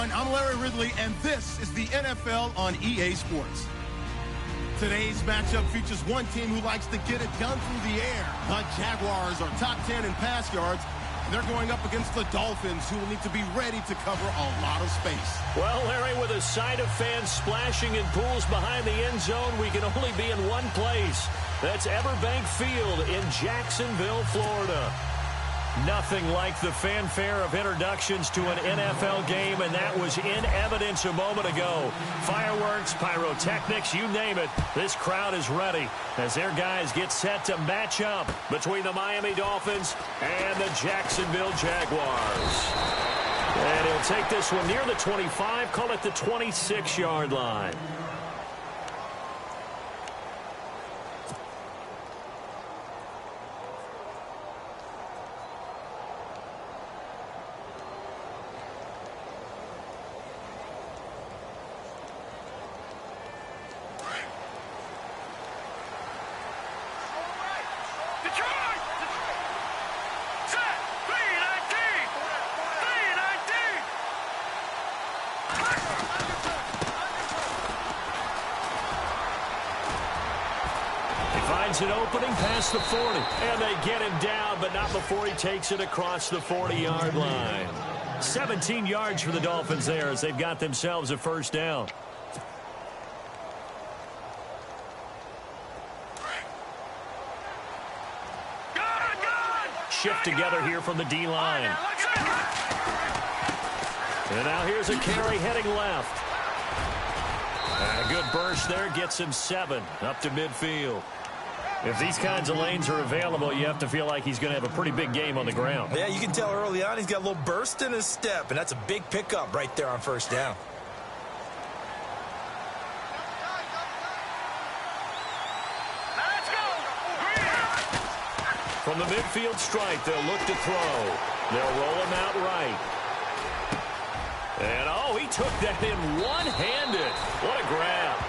everyone. I'm Larry Ridley, and this is the NFL on EA Sports. Today's matchup features one team who likes to get it done through the air. The Jaguars are top 10 in pass yards. They're going up against the Dolphins, who will need to be ready to cover a lot of space. Well, Larry, with a sight of fans splashing in pools behind the end zone, we can only be in one place. That's Everbank Field in Jacksonville, Florida. Nothing like the fanfare of introductions to an NFL game, and that was in evidence a moment ago. Fireworks, pyrotechnics, you name it. This crowd is ready as their guys get set to match up between the Miami Dolphins and the Jacksonville Jaguars. And he'll take this one near the 25, call it the 26-yard line. An opening past the 40, and they get him down, but not before he takes it across the 40-yard line. 17 yards for the Dolphins there as they've got themselves a first down. Shift together here from the D-line. And now here's a carry heading left. And a good burst there gets him 7 up to midfield. If these kinds of lanes are available, you have to feel like he's going to have a pretty big game on the ground. Yeah, you can tell early on he's got a little burst in his step, and that's a big pickup right there on first down. Let's go! From the midfield stripe, they'll look to throw. They'll roll him out right. And, oh, he took that in one-handed. What a grab.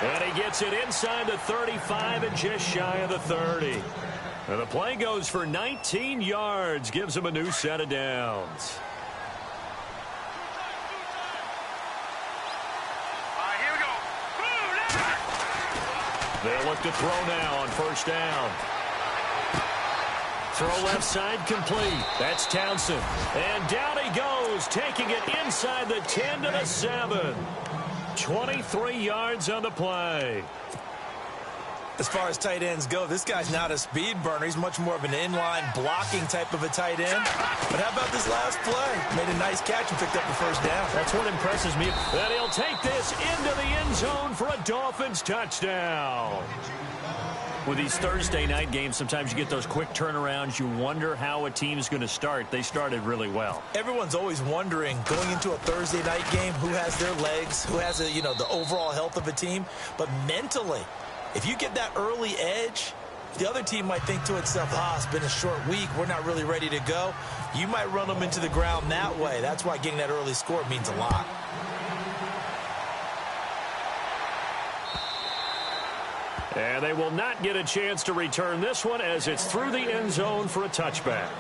And he gets it inside the 35 and just shy of the 30. And the play goes for 19 yards, gives him a new set of downs. All right, here we go. They'll look to throw now on first down. Throw left side complete. That's Townsend. And down he goes, taking it inside the 10 to the 7. 23 yards on the play. As far as tight ends go, this guy's not a speed burner. He's much more of an inline blocking type of a tight end. But how about this last play? Made a nice catch and picked up the first down. That's what impresses me. And he'll take this into the end zone for a Dolphins touchdown. With these Thursday night games, sometimes you get those quick turnarounds. You wonder how a team's going to start. They started really well. Everyone's always wondering, going into a Thursday night game, who has their legs, who has, the overall health of a team. But mentally, if you get that early edge, the other team might think to itself, it's been a short week. We're not really ready to go. You might run them into the ground that way. That's why getting that early score means a lot. And they will not get a chance to return this one as it's through the end zone for a touchback.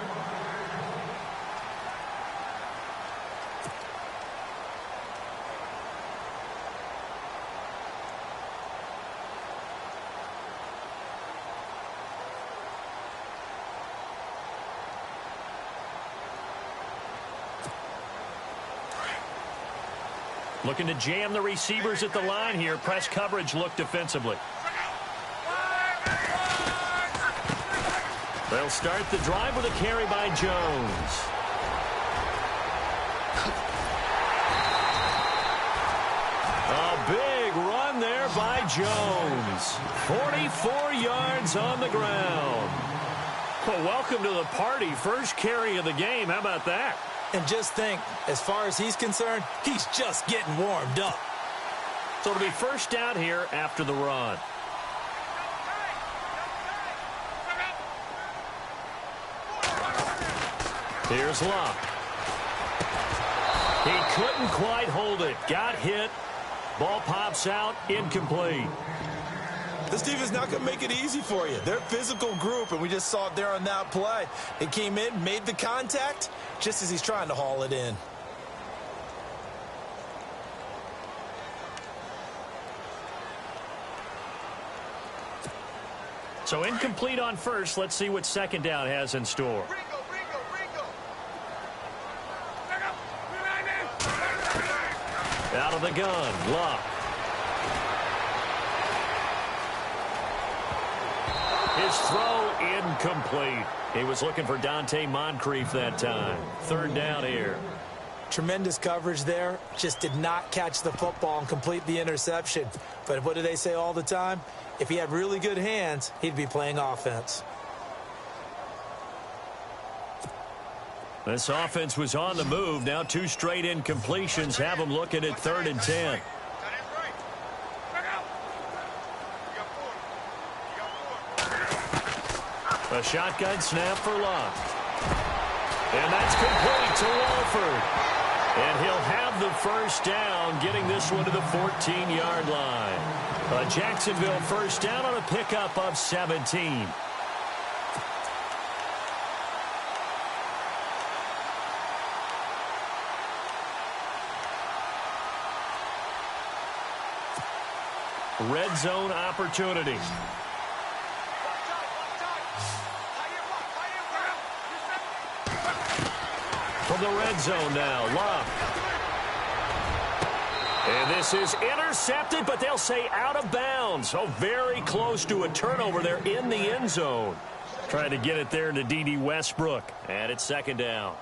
Looking to jam the receivers at the line here. Press coverage look defensively. They'll start the drive with a carry by Jones. A big run there by Jones. 44 yards on the ground. Well, welcome to the party. First carry of the game. How about that? And just think, as far as he's concerned, he's just getting warmed up. So it'll be first down here after the run. Here's Luck. He couldn't quite hold it. Got hit. Ball pops out. Incomplete. This team is not going to make it easy for you. They're a physical group, and we just saw it there on that play. It came in, made the contact, just as he's trying to haul it in. So incomplete on first. Let's see what second down has in store. Out of the gun, Luck. His throw incomplete. He was looking for Dante Moncrief that time. Third down here. Tremendous coverage there. Just did not catch the football and complete the interception. But what do they say all the time? If he had really good hands, he'd be playing offense. This offense was on the move. Now 2 straight incompletions have them looking at 3rd and 10. A shotgun snap for Luck. And that's complete to Wolford. And he'll have the first down, getting this one to the 14-yard line. A Jacksonville first down on a pickup of 17. Red zone opportunity. From the red zone now, Luck. And this is intercepted, but they'll say out of bounds. So very close to a turnover there in the end zone. Trying to get it there to D.D. Westbrook. And it's second down.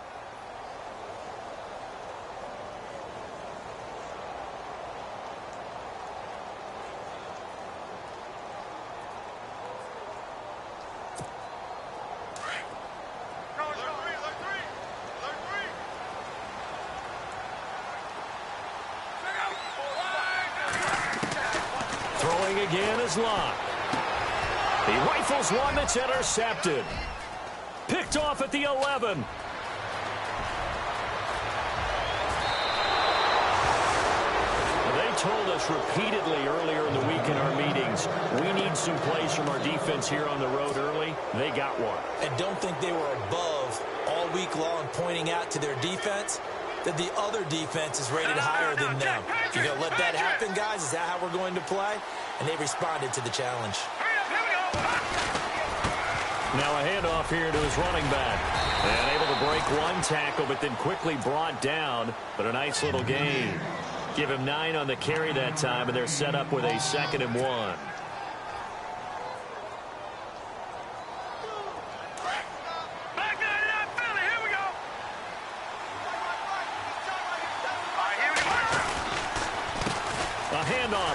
Again is Luck. He rifles one that's intercepted. Picked off at the 11. They told us repeatedly earlier in the week in our meetings, we need some plays from our defense here on the road early. They got one. And don't think they were above all week long pointing out to their defense that the other defense is rated higher than them. You're going to let that happen, guys? Is that how we're going to play? And they responded to the challenge. Now a handoff here to his running back. And able to break one tackle, but then quickly brought down. But a nice little gain. Give him 9 on the carry that time, and they're set up with a 2nd and 1.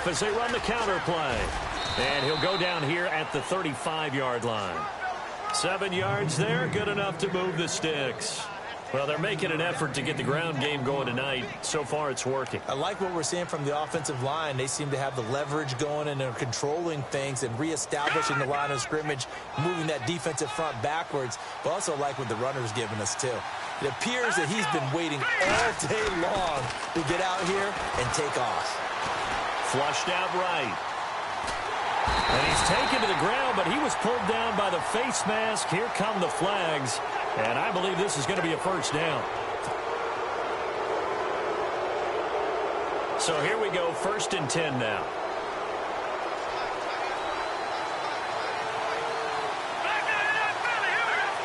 As they run the counter play. And he'll go down here at the 35-yard line. 7 yards there, good enough to move the sticks. Well, they're making an effort to get the ground game going tonight. So far, it's working. I like what we're seeing from the offensive line. They seem to have the leverage going, and they're controlling things and reestablishing the line of scrimmage, moving that defensive front backwards. But also like what the runner's giving us, too. It appears that he's been waiting all day long to get out here and take off. Flushed out right. And he's taken to the ground, but he was pulled down by the face mask. Here come the flags. And I believe this is going to be a first down. So here we go, 1st and 10 now.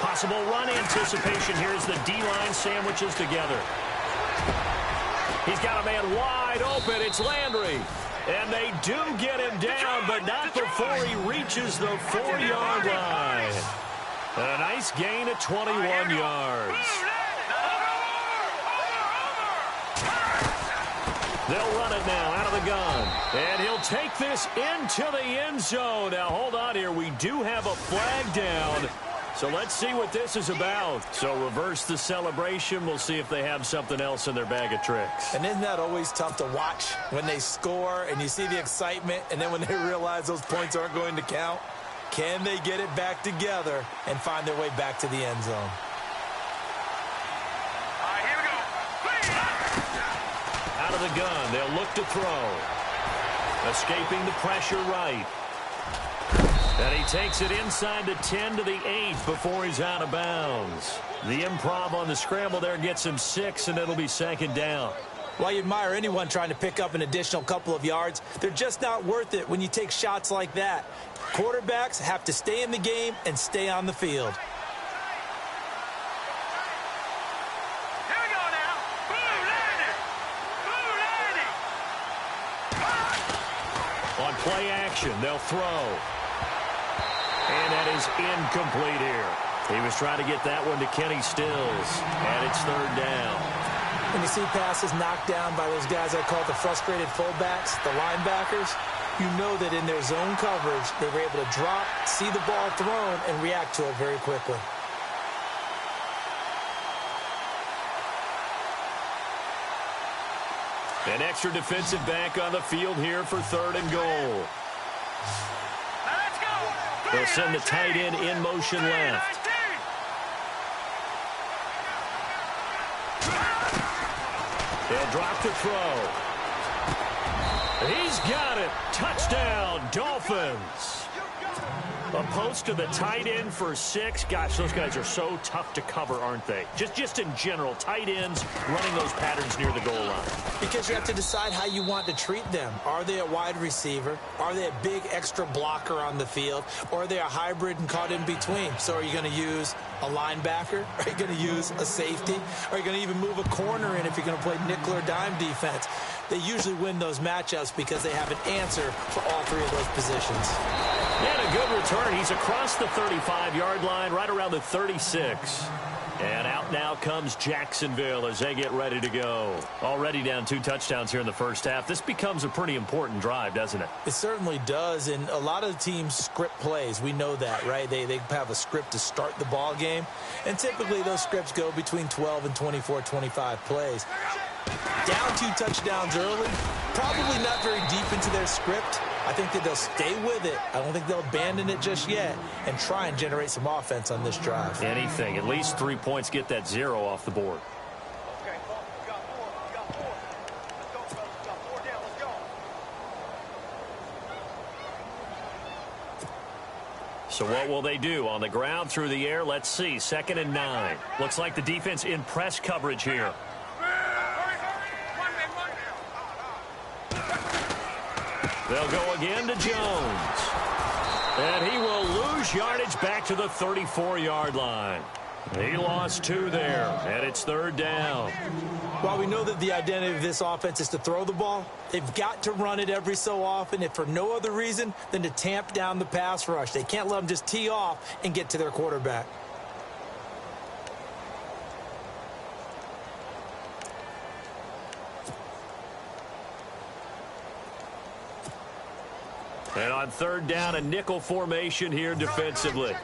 Possible run anticipation. Here's the D-line sandwiches together. He's got a man wide open. It's Landry. And they do get him down, but not before he reaches the 4-yard line. A nice gain of 21 yards. They'll run it now out of the gun. And he'll take this into the end zone. Now, hold on here. We do have a flag down. So let's see what this is about. So reverse the celebration. We'll see if they have something else in their bag of tricks. And isn't that always tough to watch when they score and you see the excitement, and then when they realize those points aren't going to count? Can they get it back together and find their way back to the end zone? Here we go. Out of the gun, they'll look to throw. Escaping the pressure right. And he takes it inside the 10 to the 8 before he's out of bounds. The improv on the scramble there gets him 6, and it'll be 2nd down. Well, you admire anyone trying to pick up an additional couple of yards. They're just not worth it when you take shots like that. Quarterbacks have to stay in the game and stay on the field. Here we go now. Boom, landing. Boom, landing. On play action, they'll throw. And that is incomplete here. He was trying to get that one to Kenny Stills, and it's third down. When you see passes knocked down by those guys I call the frustrated fullbacks, the linebackers, you know that in their zone coverage, they were able to drop, see the ball thrown, and react to it very quickly. An extra defensive back on the field here for third and goal. Now let's go. They'll send the tight end in motion left. They'll drop to throw. He's got it. Touchdown, Dolphins. A post to the tight end for 6. Gosh, those guys are so tough to cover, aren't they? Just in general, tight ends running those patterns near the goal line. Because you have to decide how you want to treat them. Are they a wide receiver? Are they a big extra blocker on the field? Or are they a hybrid and caught in between? So are you going to use a linebacker? Are you going to use a safety? Are you going to even move a corner in if you're going to play nickel or dime defense? They usually win those matchups because they have an answer for all 3 of those positions. And a good return. He's across the 35-yard line, right around the 36. And out now comes Jacksonville as they get ready to go. Already down 2 touchdowns here in the first half. This becomes a pretty important drive, doesn't it? It certainly does, and a lot of teams script plays. We know that, right? They have a script to start the ball game, and typically those scripts go between 12 and 24, 25 plays. Down 2 touchdowns early, probably not very deep into their script. I think that they'll stay with it. I don't think they'll abandon it just yet and try and generate some offense on this drive. Anything. At least 3 points, get that 0 off the board. Okay, we got 4. We got 4. Let's go, fellas. We got 4 down. Let's go. So what will they do? On the ground, through the air, let's see. 2nd and 9. Looks like the defense in press coverage here. They'll go again to Jones. And he will lose yardage back to the 34-yard line. He lost 2 there, and it's third down. While we know that the identity of this offense is to throw the ball, they've got to run it every so often, if for no other reason than to tamp down the pass rush. They can't let them just tee off and get to their quarterback. And on third down, a nickel formation here defensively.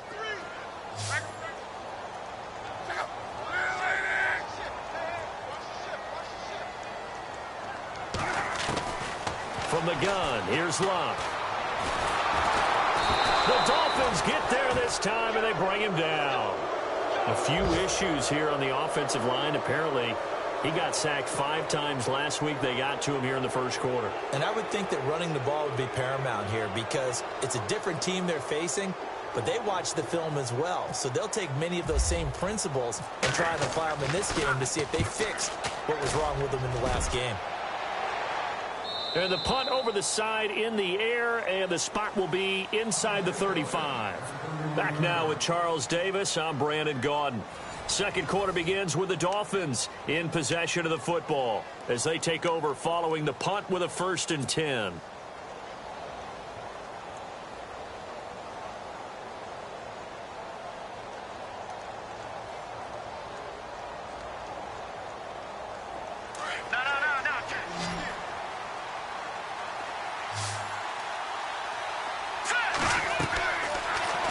From the gun, here's Luck. The Dolphins get there this time, and they bring him down. A few issues here on the offensive line. Apparently, he got sacked 5 times last week. They got to him here in the first quarter. And I would think that running the ball would be paramount here because it's a different team they're facing, but they watch the film as well. So they'll take many of those same principles and try and apply them in this game to see if they fixed what was wrong with them in the last game. And the punt over the side in the air, and the spot will be inside the 35. Back now with Charles Davis. I'm Brandon Gaudin. Second quarter begins with the Dolphins in possession of the football as they take over following the punt with a 1st and 10.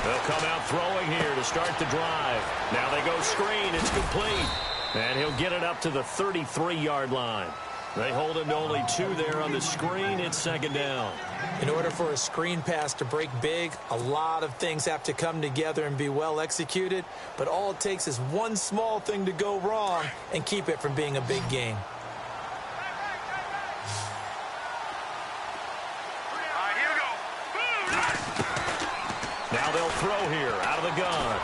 They'll come out throwing here to start the drive. Now they go screen. It's complete. And he'll get it up to the 33-yard line. They hold him to only 2 there on the screen. It's 2nd down. In order for a screen pass to break big, a lot of things have to come together and be well executed. But all it takes is one small thing to go wrong and keep it from being a big game. Now they'll throw here out of the gun.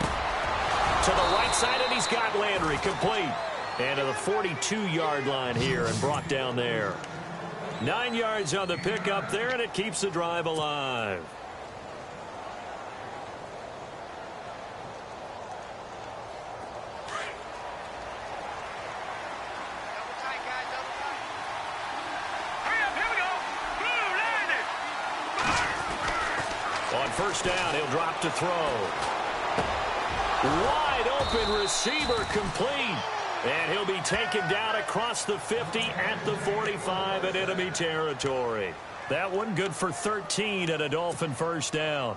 To the right side, and he's got Landry complete. And to the 42-yard line here and brought down there. 9 yards on the pickup there, and it keeps the drive alive. first down, he'll drop to throw. Wide open receiver complete. And he'll be taken down across the 50 at the 45 in enemy territory. That one good for 13 and a Dolphin first down.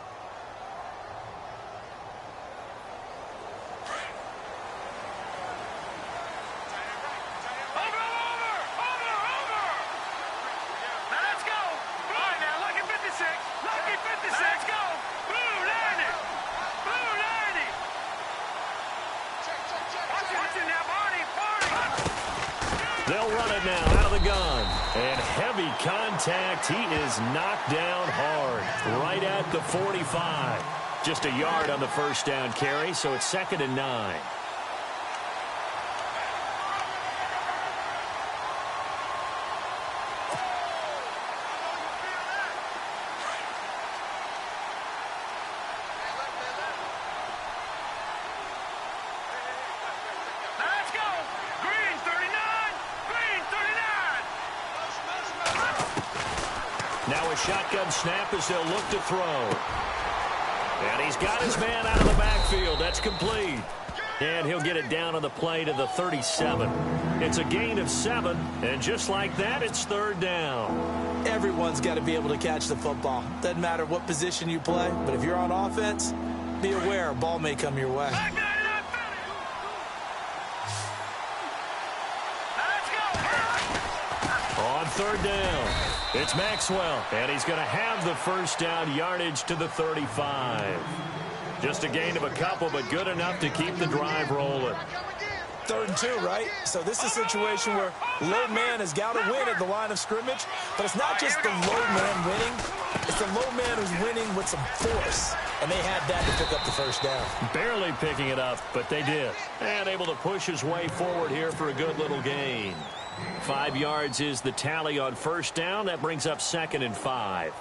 They'll run it now out of the gun. And heavy contact. He is knocked down hard. Right at the 45. Just a yard on the first down carry, so it's 2nd and 9. Now a shotgun snap as they'll look to throw. And he's got his man out of the backfield. That's complete. And he'll get it down on the play to the 37. It's a gain of 7, and just like that, it's 3rd down. Everyone's got to be able to catch the football. Doesn't matter what position you play, but if you're on offense, be aware a ball may come your way. On 3rd down, it's Maxwell, and he's going to have the first down yardage to the 35. Just a gain of a couple, but good enough to keep the drive rolling. 3rd and 2, right? So this is a situation where low man has got to win at the line of scrimmage, but it's not just the low man winning. It's the low man who's winning with some force, and they had that to pick up the first down. Barely picking it up, but they did. And able to push his way forward here for a good little gain. 5 yards is the tally on first down. That brings up 2nd and 5.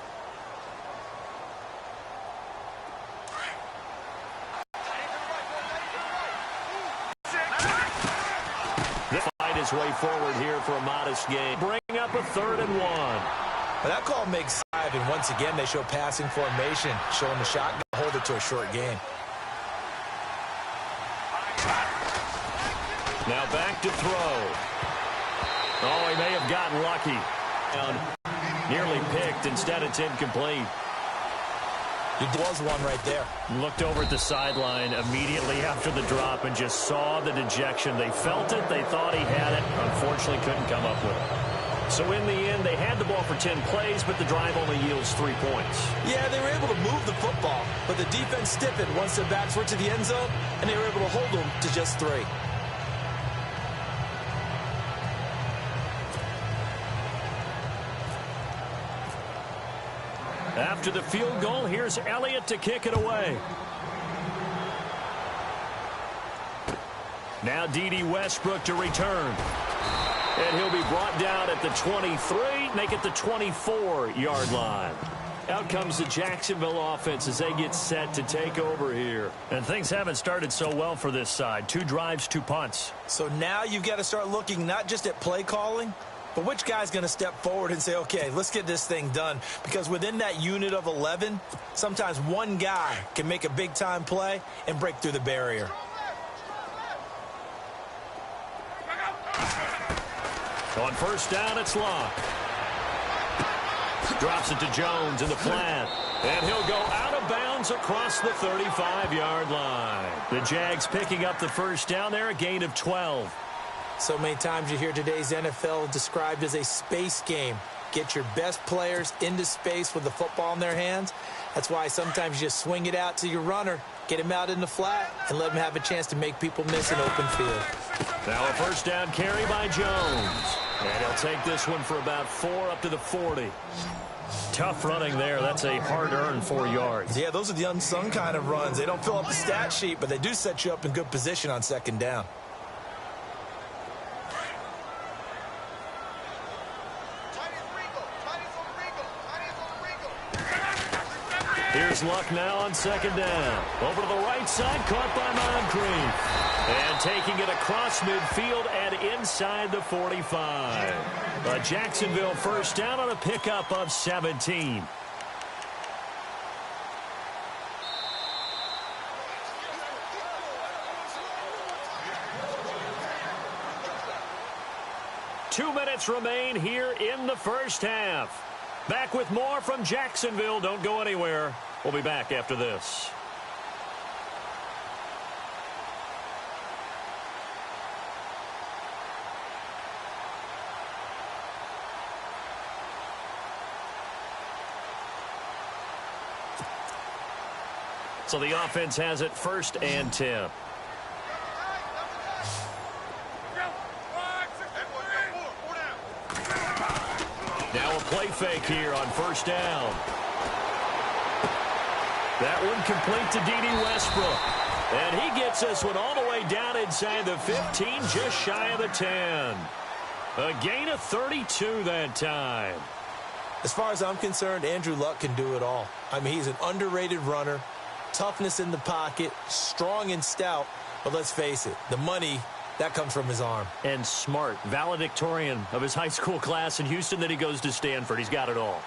They fight his way forward here for a modest gain. Bring up a 3rd and 1. But that call makes 5, and once again they show passing formation, showing the shotgun hold it to a short gain. Now back to throw. Oh, he may have gotten lucky. Nearly picked. Instead, it's incomplete. It was one right there. Looked over at the sideline immediately after the drop and just saw the dejection. They felt it. They thought he had it. Unfortunately, couldn't come up with it. So in the end, they had the ball for 10 plays, but the drive only yields 3 points. Yeah, they were able to move the football, but the defense stiffened once their backs were to the end zone, and they were able to hold them to just 3. After the field goal, here's Elliott to kick it away. Now D.D. Westbrook to return. And he'll be brought down at the 23, make it the 24-yard line. Out comes the Jacksonville offense as they get set to take over here. And things haven't started so well for this side. 2 drives, 2 punts. So now you've got to start looking not just at play calling, but which guy's going to step forward and say, okay, let's get this thing done? Because within that unit of 11, sometimes one guy can make a big-time play and break through the barrier. On first down, it's Locke. Drops it to Jones in the flat. And he'll go out of bounds across the 35-yard line. The Jags picking up the first down there, a gain of 12. So many times you hear today's NFL described as a space game. Get your best players into space with the football in their hands. That's why sometimes you just swing it out to your runner, get him out in the flat, and let him have a chance to make people miss an open field. Now a first down carry by Jones. And he'll take this one for about 4 up to the 40. Tough running there. That's a hard-earned 4 yards. Yeah, those are the unsung kind of runs. They don't fill up the stat sheet, but they do set you up in good position on second down. Here's Luck now on second down. Over to the right side, caught by Moncrief. And taking it across midfield and inside the 45. A Jacksonville first down on a pickup of 17. 2 minutes remain here in the first half. Back with more from Jacksonville. Don't go anywhere. We'll be back after this. So the offense has it 1st and 10. Now a play fake here on 1st down. That one complete to D.D. Westbrook. And he gets this one all the way down inside the 15, just shy of the 10. A gain of 32 that time. As far as I'm concerned, Andrew Luck can do it all. I mean, he's an underrated runner. Toughness in the pocket, strong and stout, but let's face it, the money, that comes from his arm. And smart, valedictorian of his high school class in Houston, then he goes to Stanford. He's got it all.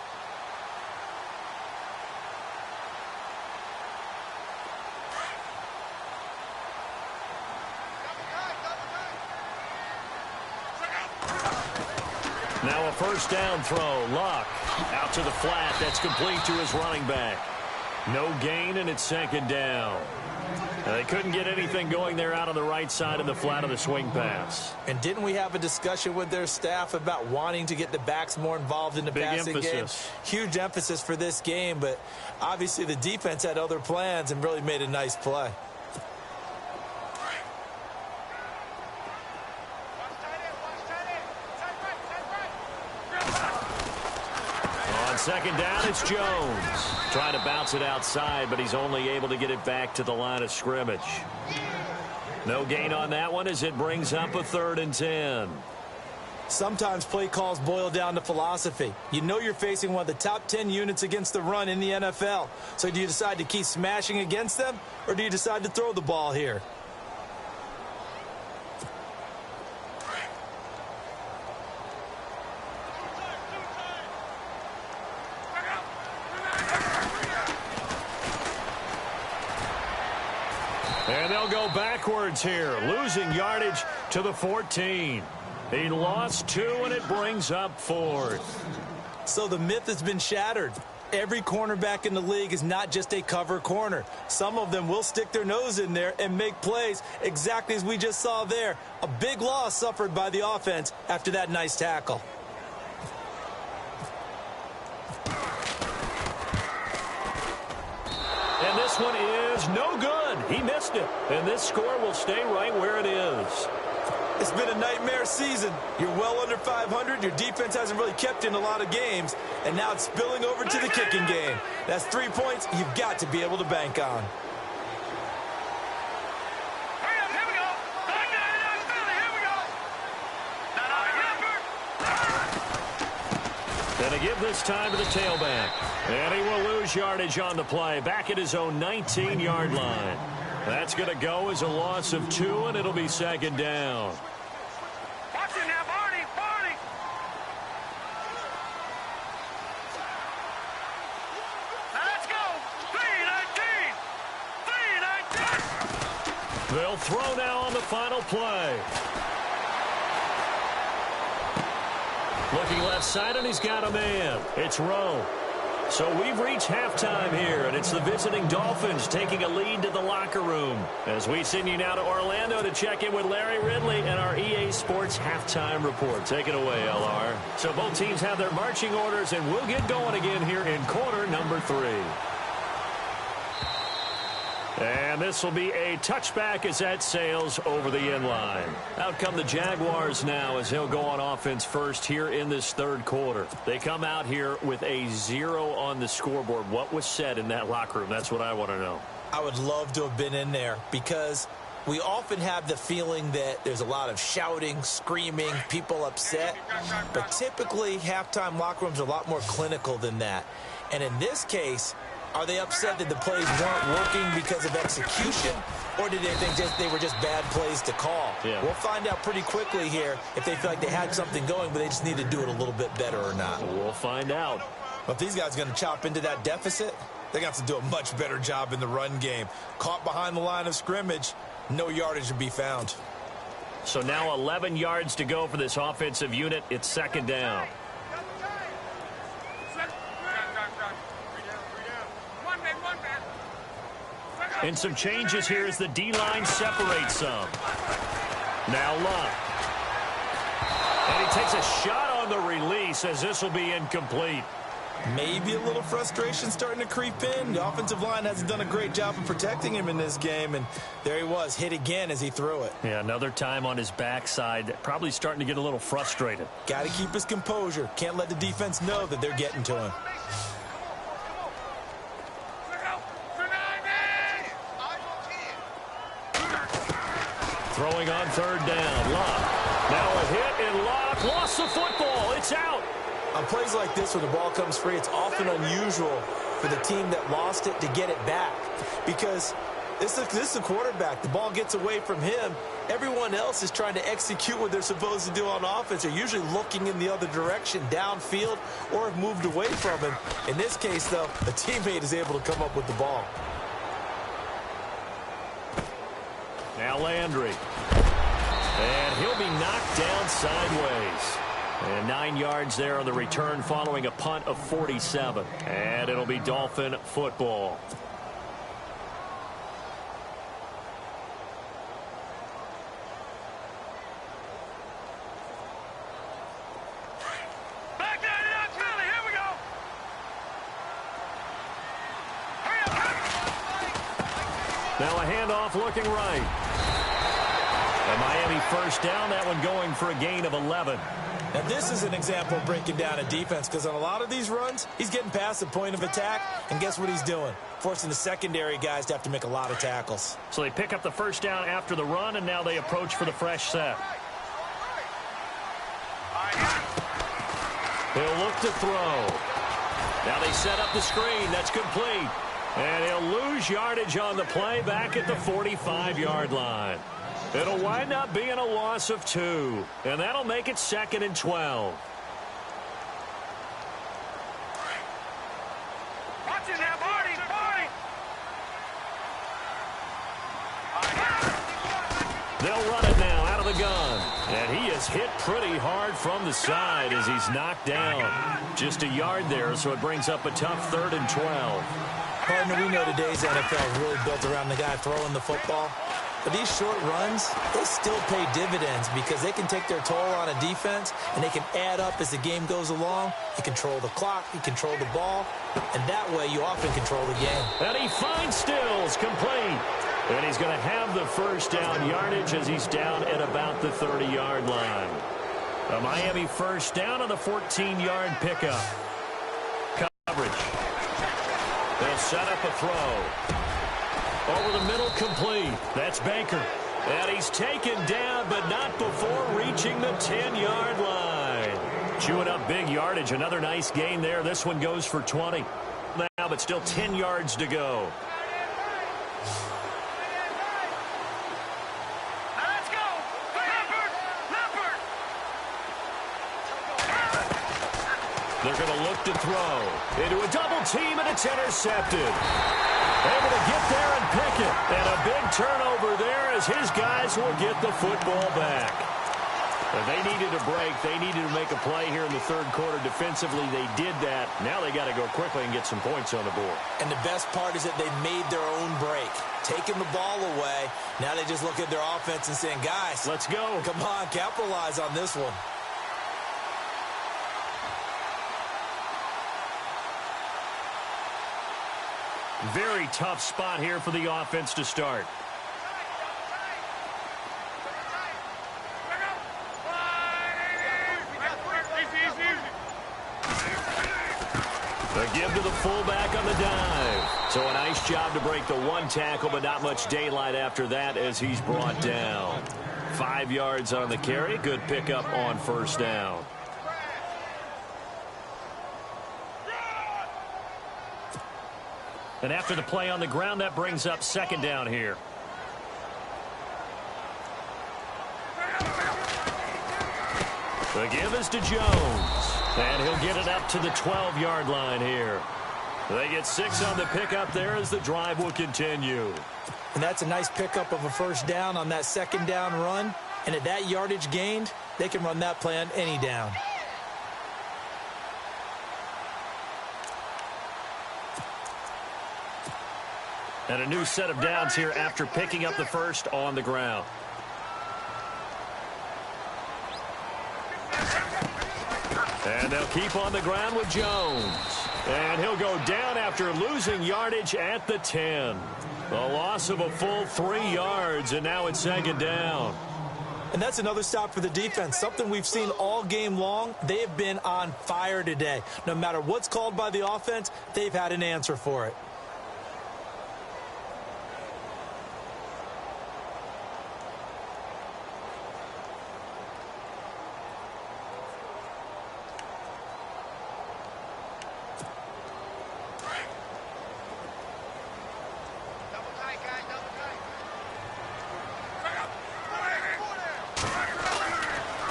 Now a 1st down throw. Luck out to the flat. That's complete to his running back. No gain, and it's 2nd down. They couldn't get anything going there out on the right side of the flat of the swing pass. And didn't we have a discussion with their staff about wanting to get the backs more involved in the passing game? Huge emphasis for this game, but obviously the defense had other plans and really made a nice play. On 2nd down, it's Jones. Trying to bounce it outside, but he's only able to get it back to the line of scrimmage. No gain on that one as it brings up a 3rd and 10. Sometimes play calls boil down to philosophy. You know you're facing one of the top 10 units against the run in the NFL. So do you decide to keep smashing against them, or do you decide to throw the ball here? And they'll go backwards here, losing yardage to the 14. He lost 2, and it brings up 4th. So the myth has been shattered. Every cornerback in the league is not just a cover corner. Some of them will stick their nose in there and make plays exactly as we just saw there. A big loss suffered by the offense after that nice tackle. And this one is no good. He missed it. And this score will stay right where it is. It's been a nightmare season. You're well under 500. Your defense hasn't really kept in a lot of games. And now it's spilling over to the kicking game. That's 3 points you've got to be able to bank on. And to give this time to the tailback. And he will lose yardage on the play. Back at his own 19-yard line. That's going to go as a loss of 2, and it'll be 2nd down. Watch it now, Barney, Barney. Now let's go. 3-19. 3-19. They'll throw now on the final play. Looking left side, and he's got a man. It's Rowe. So we've reached halftime here, and it's the visiting Dolphins taking a lead to the locker room. As we send you now to Orlando to check in with Larry Ridley and our EA Sports halftime report. Take it away, LR. So both teams have their marching orders, and we'll get going again here in quarter number 3. And this will be a touchback as that sails over the end line. Out come the Jaguars now as they'll go on offense first here in this 3rd quarter. They come out here with a 0 on the scoreboard. What was said in that locker room? That's what I want to know. I would love to have been in there because we often have the feeling that there's a lot of shouting, screaming, people upset. But typically, halftime locker rooms are a lot more clinical than that. And in this case, are they upset that the plays weren't working because of execution, or did they think they were just bad plays to call? Yeah. We'll find out pretty quickly here if they feel like they had something going, but they just need to do it a little bit better or not. We'll find out. But if these guys are going to chop into that deficit, they're going to have to do a much better job in the run game. Caught behind the line of scrimmage, no yardage to be found. So now 11 yards to go for this offensive unit. It's second down. And some changes here as the D-line separates some. Now Luck. And he takes a shot on the release as this will be incomplete. Maybe a little frustration starting to creep in. The offensive line hasn't done a great job of protecting him in this game, and there he was, hit again as he threw it. Yeah, another time on his backside, probably starting to get a little frustrated. Got to keep his composure. Can't let the defense know that they're getting to him. Throwing on third down, Luck. Now a hit, and Luck lost the football. It's out. On plays like this where the ball comes free, it's often unusual for the team that lost it to get it back. Because this is a quarterback. The ball gets away from him. Everyone else is trying to execute what they're supposed to do on offense. They're usually looking in the other direction, downfield, or have moved away from him. In this case, though, a teammate is able to come up with the ball. Now Landry. And he'll be knocked down sideways. And 9 yards there on the return following a punt of 47. And it'll be Dolphin football. Back down it up, Philly. Here we go. Hurry up. Now a handoff looking right. And Miami first down, that one going for a gain of 11. Now, this is an example of breaking down a defense, because on a lot of these runs, he's getting past the point of attack, and guess what he's doing? Forcing the secondary guys to have to make a lot of tackles. So they pick up the first down after the run, and now they approach for the fresh set. He'll look to throw. Now they set up the screen. That's complete. And he'll lose yardage on the play back at the 45-yard line. It'll wind up being a loss of 2, and that'll make it 2nd and 12. Watch it now, Marty. They'll run it now out of the gun. And he is hit pretty hard from the side as he's knocked down. Just a yard there, so it brings up a tough 3rd and 12. Partner, we know today's NFL is really built around the guy throwing the football. But these short runs, they still pay dividends because they can take their toll on a defense, and they can add up as the game goes along. You control the clock, you control the ball, and that way you often control the game. And he finds Stills, complete. And he's going to have the first down yardage as he's down at about the 30-yard line. A Miami first down on the 14-yard pickup. Coverage. They'll set up a throw. Over the middle, complete. That's Baker. And he's taken down, but not before reaching the 10-yard line. Chewing up big yardage. Another nice gain there. This one goes for 20. Now, but still 10 yards to go. Let's go. Leopard. They're going to look to throw. Into a double team, and it's intercepted. Able to get there and pick it. And a big turnover there as his guys will get the football back. And they needed a break. They needed to make a play here in the 3rd quarter. Defensively, they did that. Now they got to go quickly and get some points on the board. And the best part is that they made their own break. Taking the ball away. Now they just look at their offense and saying, guys, let's go. Come on, capitalize on this one. Very tough spot here for the offense to start. A give to the fullback on the dive. So a nice job to break the one tackle, but not much daylight after that as he's brought down. 5 yards on the carry. Good pickup on first down. And after the play on the ground, that brings up 2nd down here. The give is to Jones. And he'll get it up to the 12-yard line here. They get 6 on the pickup there as the drive will continue. And that's a nice pickup of a first down on that 2nd down run. And at that yardage gained, they can run that play on any down. And a new set of downs here after picking up the first on the ground. And they'll keep on the ground with Jones. And he'll go down after losing yardage at the 10. A loss of a full 3 yards, and now it's second down. And that's another stop for the defense, something we've seen all game long. They have been on fire today. No matter what's called by the offense, they've had an answer for it.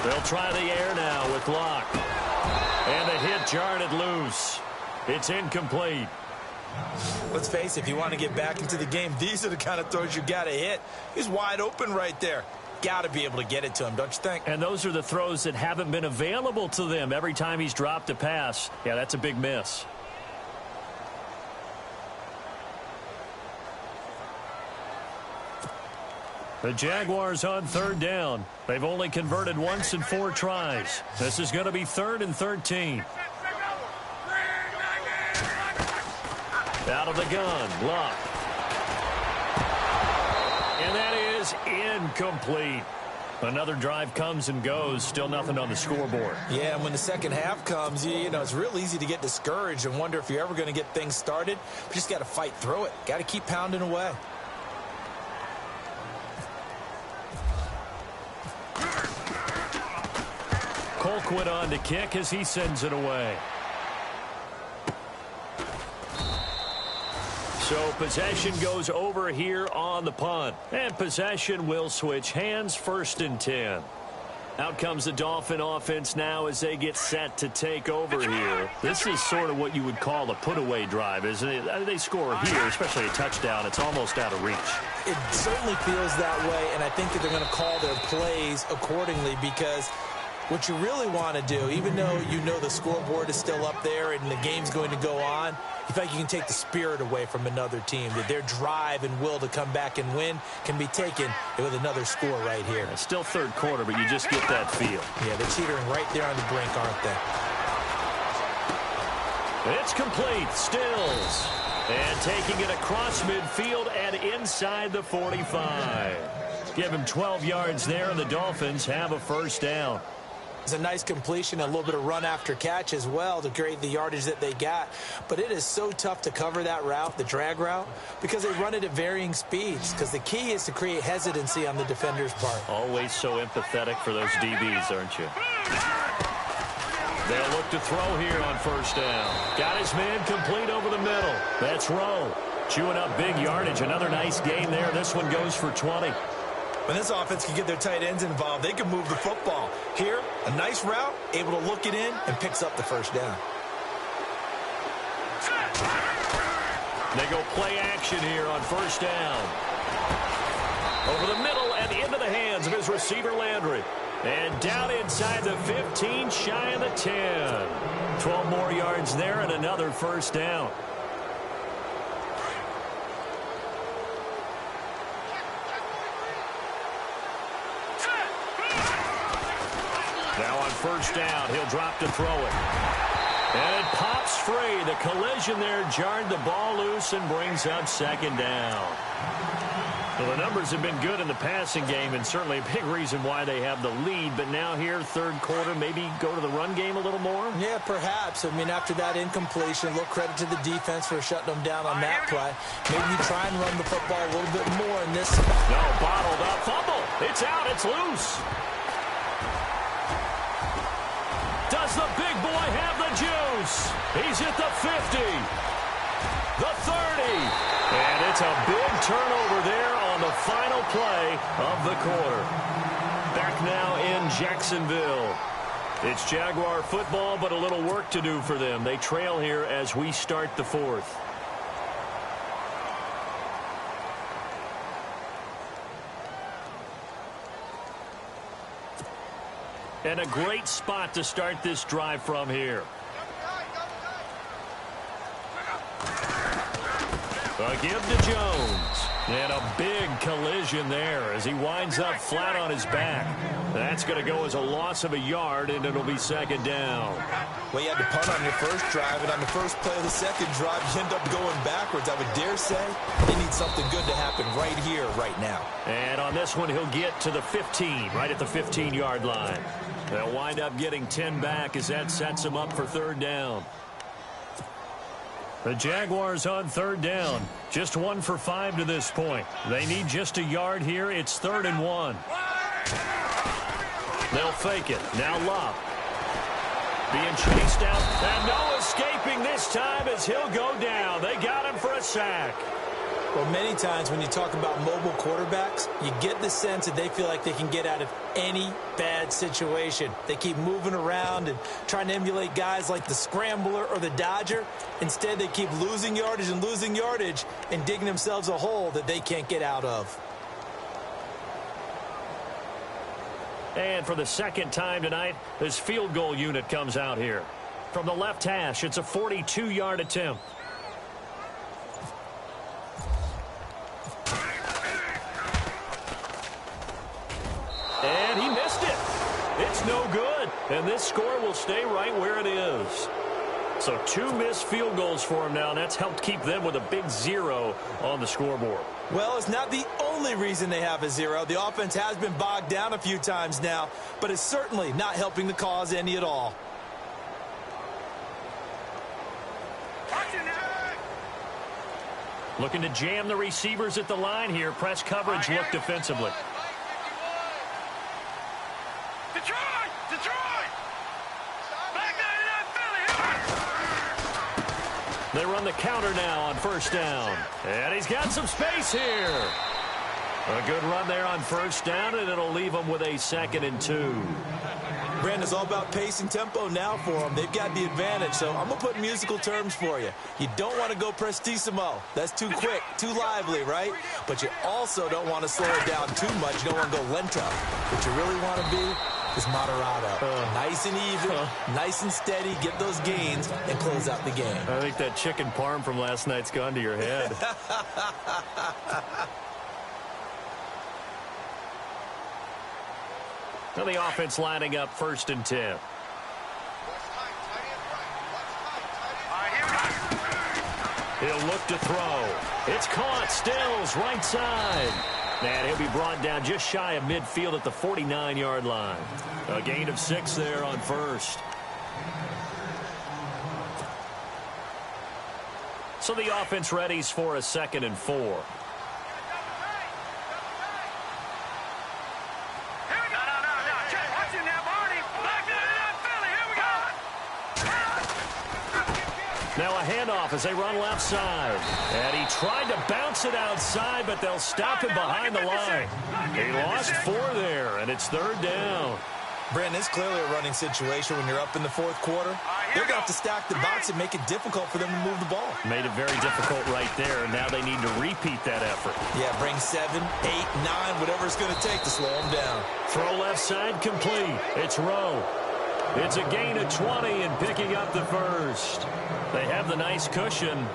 They'll try the air now with Locke. And the hit jarred it loose. It's incomplete. Let's face it, if you want to get back into the game, these are the kind of throws you got to hit. He's wide open right there. Got to be able to get it to him, don't you think? And those are the throws that haven't been available to them every time he's dropped a pass. Yeah, that's a big miss. The Jaguars on third down. They've only converted once in 4 tries. This is going to be 3rd and 13. Out of the gun, Luck. And that is incomplete. Another drive comes and goes. Still nothing on the scoreboard. Yeah, and when the second half comes, you know, it's real easy to get discouraged and wonder if you're ever going to get things started. You just got to fight through it. Got to keep pounding away. Colquitt on to kick as he sends it away. So possession goes over here on the punt. And possession will switch hands, 1st and 10. Out comes the Dolphin offense now as they get set to take over here. This is sort of what you would call a put-away drive, isn't it? They score here, especially a touchdown. It's almost out of reach. It certainly feels that way, and I think that they're going to call their plays accordingly because what you really want to do, even though you know the scoreboard is still up there and the game's going to go on, you think you can take the spirit away from another team, that their drive and will to come back and win can be taken with another score right here. It's still 3rd quarter, but you just get that feel. Yeah, they're teetering right there on the brink, aren't they? It's complete. Stills. And taking it across midfield and inside the 45. Give him 12 yards there, and the Dolphins have a 1st down. It's a nice completion, a little bit of run after catch as well to create the yardage that they got. But it is so tough to cover that route, the drag route, because they run it at varying speeds. Because the key is to create hesitancy on the defender's part. Always so empathetic for those DBs, aren't you? They'll look to throw here on 1st down. Got his man complete over the middle. That's Rowe. Chewing up big yardage. Another nice gain there. This one goes for 20. When this offense can get their tight ends involved, they can move the football. Here, a nice route, able to look it in, and picks up the 1st down. They go play action here on 1st down. Over the middle and into the hands of his receiver, Landry. And down inside the 15, shy of the 10. 12 more yards there and another 1st down. Now on 1st down, he'll drop to throw it. And it pops free. The collision there jarred the ball loose and brings up 2nd down. Well, the numbers have been good in the passing game and certainly a big reason why they have the lead. But now here, 3rd quarter, maybe go to the run game a little more? Yeah, perhaps. I mean, after that incompletion, a little credit to the defense for shutting them down on that play. Maybe you try and run the football a little bit more in this spot. No, bottled up. Fumble. It's out. It's loose. Does the big boy have the juice? He's at the 50, the 30, and it's a big turnover there on the final play of the quarter. Back now in Jacksonville. It's Jaguar football, but a little work to do for them. They trail here as we start the 4th. And a great spot to start this drive from here. A give to Jones. And a big collision there as he winds up flat on his back. That's going to go as a loss of a yard, and it'll be second down. Well, you had to punt on your first drive, and on the first play of the second drive, you end up going backwards. I would dare say they need something good to happen right here, right now. And on this one, he'll get to the 15, right at the 15-yard line. They'll wind up getting 10 back as that sets them up for third down. The Jaguars on third down. Just 1 for 5 to this point. They need just a yard here. It's 3rd and 1. They'll fake it. Now Love. Being chased out. And no escaping this time as he'll go down. They got him for a sack. Well, many times when you talk about mobile quarterbacks, you get the sense that they feel like they can get out of any bad situation. They keep moving around and trying to emulate guys like the Scrambler or the Dodger. Instead, they keep losing yardage and digging themselves a hole that they can't get out of. And for the second time tonight, this field goal unit comes out here. From the left hash, it's a 42-yard attempt. And he missed it. It's no good. And this score will stay right where it is. So 2 missed field goals for him now, and that's helped keep them with a big 0 on the scoreboard. Well, it's not the only reason they have a 0. The offense has been bogged down a few times now, but it's certainly not helping the cause any at all. Looking to jam the receivers at the line here. Press coverage look defensively. Detroit! Detroit! Back 99 Philly! They run the counter now on first down. And he's got some space here. A good run there on first down, and it'll leave them with a 2nd and 2. Brandon, it's all about pace and tempo now for them. They've got the advantage, so I'm going to put musical terms for you. You don't want to go prestissimo. That's too quick, too lively, right? But you also don't want to slow it down too much. You don't want to go lento. What you really want to be is moderato. Nice and even, nice and steady, get those gains, and close out the game. I think that chicken parm from last night's gone to your head. Now the offense lining up 1st and 10. He'll look to throw. It's caught. Stills right side. And he'll be brought down just shy of midfield at the 49-yard line. A gain of 6 there on first. So the offense readies for a 2nd and 4. Now a handoff as they run left side. And he tried to bounce it outside, but they'll stop him behind the line. He lost 4 there, and it's 3rd down. Brandon, it's clearly a running situation when you're up in the 4th quarter. They're going to have to stack the box and make it difficult for them to move the ball. Made it very difficult right there, and now they need to repeat that effort. Yeah, bring 7, 8, 9, whatever it's going to take to slow them down. Throw left side complete. It's Rowe. It's a gain of 20 and picking up the first. They have the nice cushion.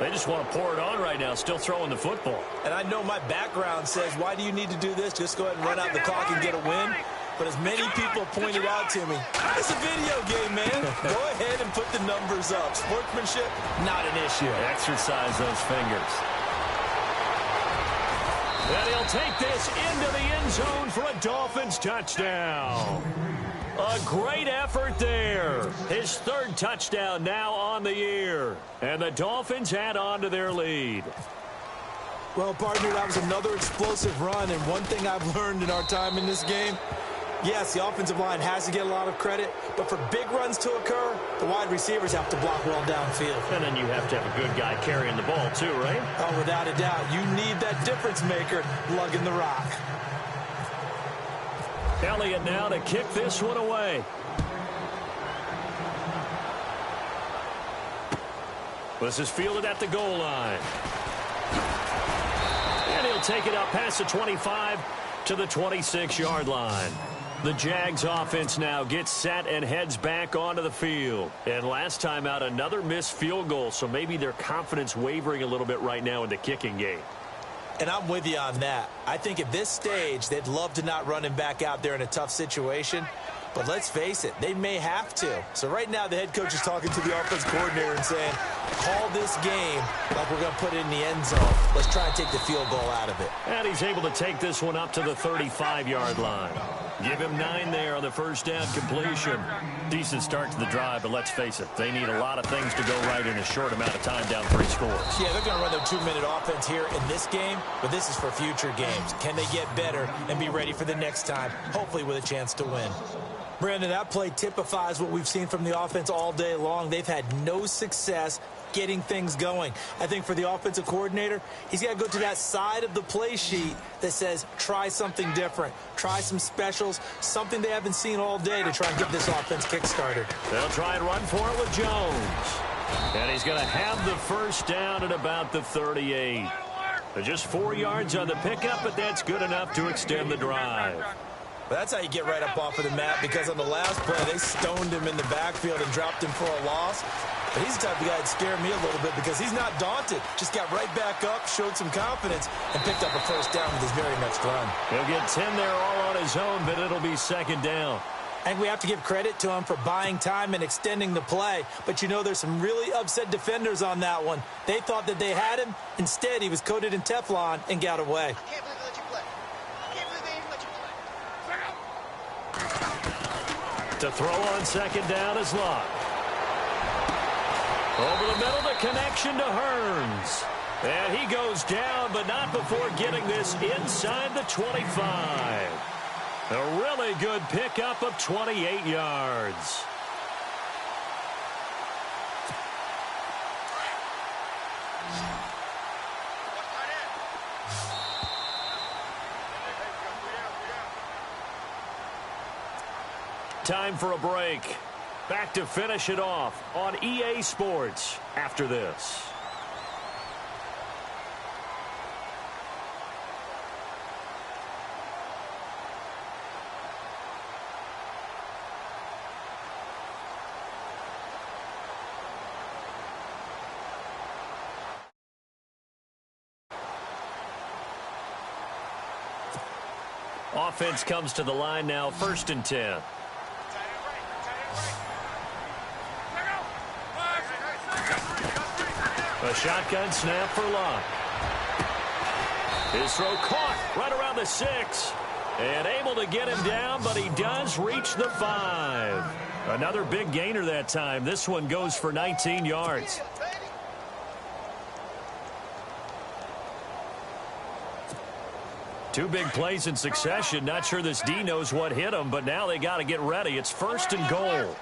They just want to pour it on right now, still throwing the football. And I know my background says, why do you need to do this? Just go ahead and run out the clock and get a win. But as many people pointed out to me, it's a video game, man. Go ahead and put the numbers up. Sportsmanship, not an issue. Exercise those fingers. And he'll take this into the end zone for a Dolphins touchdown. A great effort there. His 3rd touchdown now on the year. And the Dolphins add on to their lead. Well, partner, that was another explosive run. And one thing I've learned in our time in this game, yes, the offensive line has to get a lot of credit. But for big runs to occur, the wide receivers have to block well downfield. And then you have to have a good guy carrying the ball too, right? Oh, without a doubt. You need that difference maker lugging the rock. Elliott now to kick this one away. This is fielded at the goal line. And he'll take it up past the 25 to the 26-yard line. The Jags offense now gets set and heads back onto the field. And last time out, another missed field goal, so maybe their confidence wavering a little bit right now in the kicking game. And I'm with you on that. I think at this stage, they'd love to not run him back out there in a tough situation. But let's face it, they may have to. So right now, the head coach is talking to the offense coordinator and saying, call this game like we're going to put it in the end zone. Let's try and take the field goal out of it. And he's able to take this one up to the 35-yard line. Give him 9 there on the first down completion. Decent start to the drive, but let's face it, they need a lot of things to go right in a short amount of time down 3 scores. Yeah, they're going to run their 2-minute offense here in this game, but this is for future games. Can they get better and be ready for the next time, hopefully with a chance to win? Brandon, that play typifies what we've seen from the offense all day long. They've had no success getting things going. I think for the offensive coordinator, he's got to go to that side of the play sheet that says try something different, try some specials, something they haven't seen all day to try and get this offense kick-started. They'll try and run for it with Jones. And he's going to have the first down at about the 38. Just 4 yards on the pickup, but that's good enough to extend the drive. But that's how you get right up off of the mat, because on the last play, they stoned him in the backfield and dropped him for a loss. But he's the type of guy that scared me a little bit because he's not daunted. Just got right back up, showed some confidence, and picked up a first down with his very next run. He'll get 10 there all on his own, but it'll be second down. And we have to give credit to him for buying time and extending the play. But, you know, there's some really upset defenders on that one. They thought that they had him. Instead, he was coated in Teflon and got away. I can't believe they let you play. I can't believe they even let you play. To throw on second down is Locke. Over the middle, the connection to Hearns. And he goes down, but not before getting this inside the 25. A really good pickup of 28 yards. Time for a break. Back to finish it off on EA Sports after this. Offense comes to the line now, 1st and 10. A shotgun snap for Locke. His throw caught right around the 6. And able to get him down, but he does reach the 5. Another big gainer that time. This one goes for 19 yards. Two big plays in succession. Not sure this D knows what hit him, but now they got to get ready. It's 1st and goal.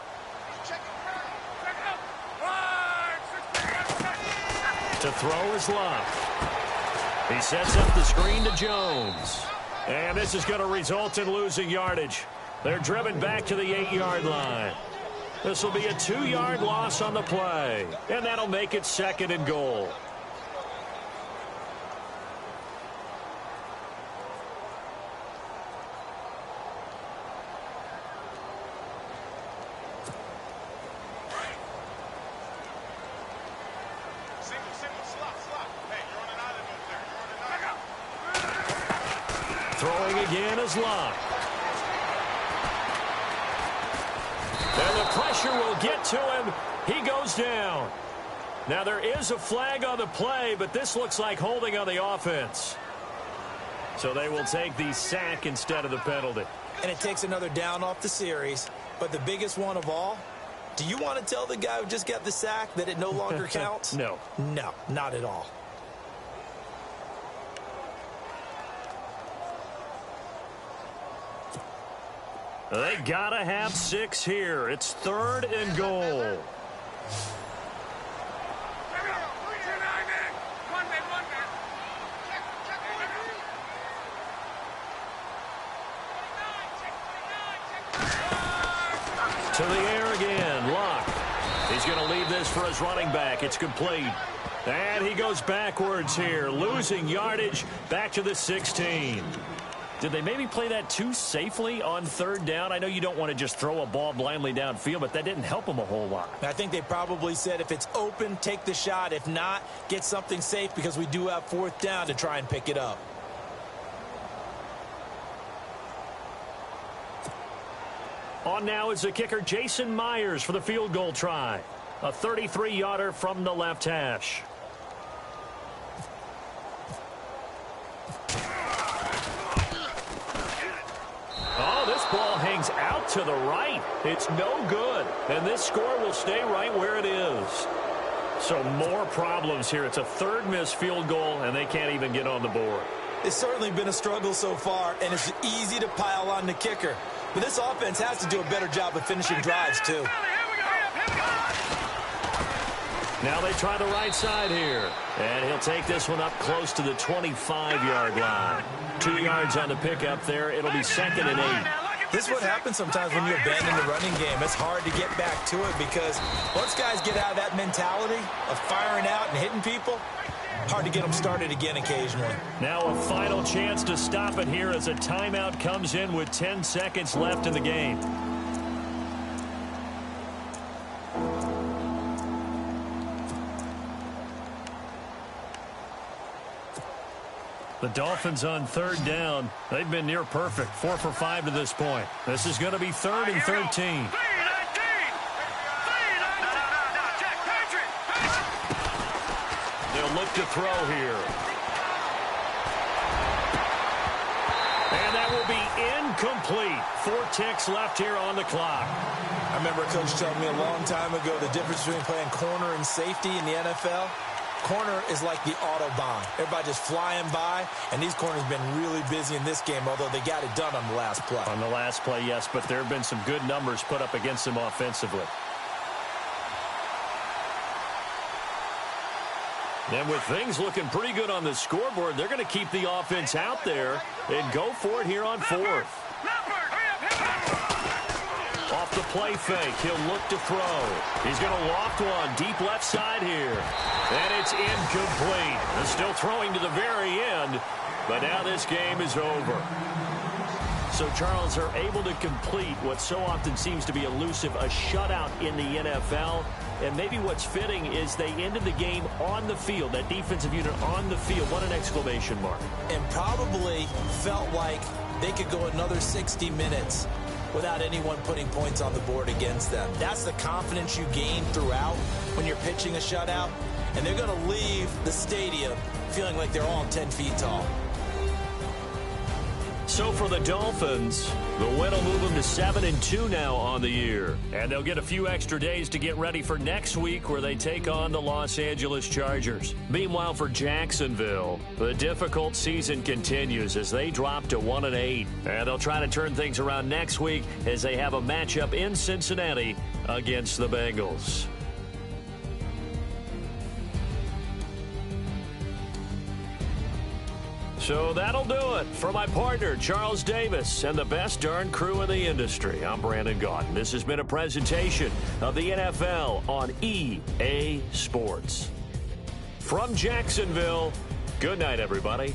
To throw is Locke. He sets up the screen to Jones. And this is going to result in losing yardage. They're driven back to the 8-yard line. This will be a 2-yard loss on the play. And that'll make it 2nd and goal. Throwing again is Locke. And the pressure will get to him. He goes down. Now there is a flag on the play, but this looks like holding on the offense. So they will take the sack instead of the penalty. And it takes another down off the series. But the biggest one of all, do you want to tell the guy who just got the sack that it no longer counts? No. No, not at all. They gotta have 6 here. It's 3rd and goal. To the air again, Locke. He's going to leave this for his running back. It's complete. And he goes backwards here, losing yardage back to the 16. Did they maybe play that too safely on third down? I know you don't want to just throw a ball blindly downfield, but that didn't help them a whole lot. I think they probably said if it's open, take the shot. If not, get something safe because we do have fourth down to try and pick it up. On now is the kicker, Jason Myers, for the field goal try. A 33-yarder from the left hash. Oh, this ball hangs out to the right. It's no good. And this score will stay right where it is. So more problems here. It's a third missed field goal, and they can't even get on the board. It's certainly been a struggle so far, and it's easy to pile on the kicker. But this offense has to do a better job of finishing drives, too. Now they try the right side here. And he'll take this one up close to the 25-yard line. 2 yards on the pickup there. It'll be 2nd and 8. This is what happens sometimes when you abandon the running game. It's hard to get back to it because once guys get out of that mentality of firing out and hitting people, hard to get them started again occasionally. Now a final chance to stop it here as a timeout comes in with 10 seconds left in the game. The Dolphins on third down. They've been near perfect. 4 for 5 to this point. This is going to be 3rd and 13. They'll look to throw here. And that will be incomplete. 4 ticks left here on the clock. I remember a coach telling me a long time ago the difference between playing corner and safety in the NFL. Corner is like the Autobahn. Everybody just flying by, and these corners have been really busy in this game, although they got it done on the last play. On the last play, yes, but there have been some good numbers put up against them offensively. And with things looking pretty good on the scoreboard, they're going to keep the offense out there and go for it here on 4th. Off the play fake, he'll look to throw. He's going to loft one deep left side here. And it's incomplete. They're still throwing to the very end, but now this game is over. So, Charles, are able to complete what so often seems to be elusive, a shutout in the NFL. And maybe what's fitting is they ended the game on the field, that defensive unit on the field. What an exclamation mark. And probably felt like they could go another 60 minutes without anyone putting points on the board against them. That's the confidence you gain throughout when you're pitching a shutout. And they're going to leave the stadium feeling like they're all 10 feet tall. So for the Dolphins, the win will move them to 7-2 now on the year. And they'll get a few extra days to get ready for next week where they take on the Los Angeles Chargers. Meanwhile, for Jacksonville, the difficult season continues as they drop to 1-8. And they'll try to turn things around next week as they have a matchup in Cincinnati against the Bengals. So that'll do it for my partner, Charles Davis, and the best darn crew in the industry. I'm Brandon Gaudin. This has been a presentation of the NFL on EA Sports. From Jacksonville, good night, everybody.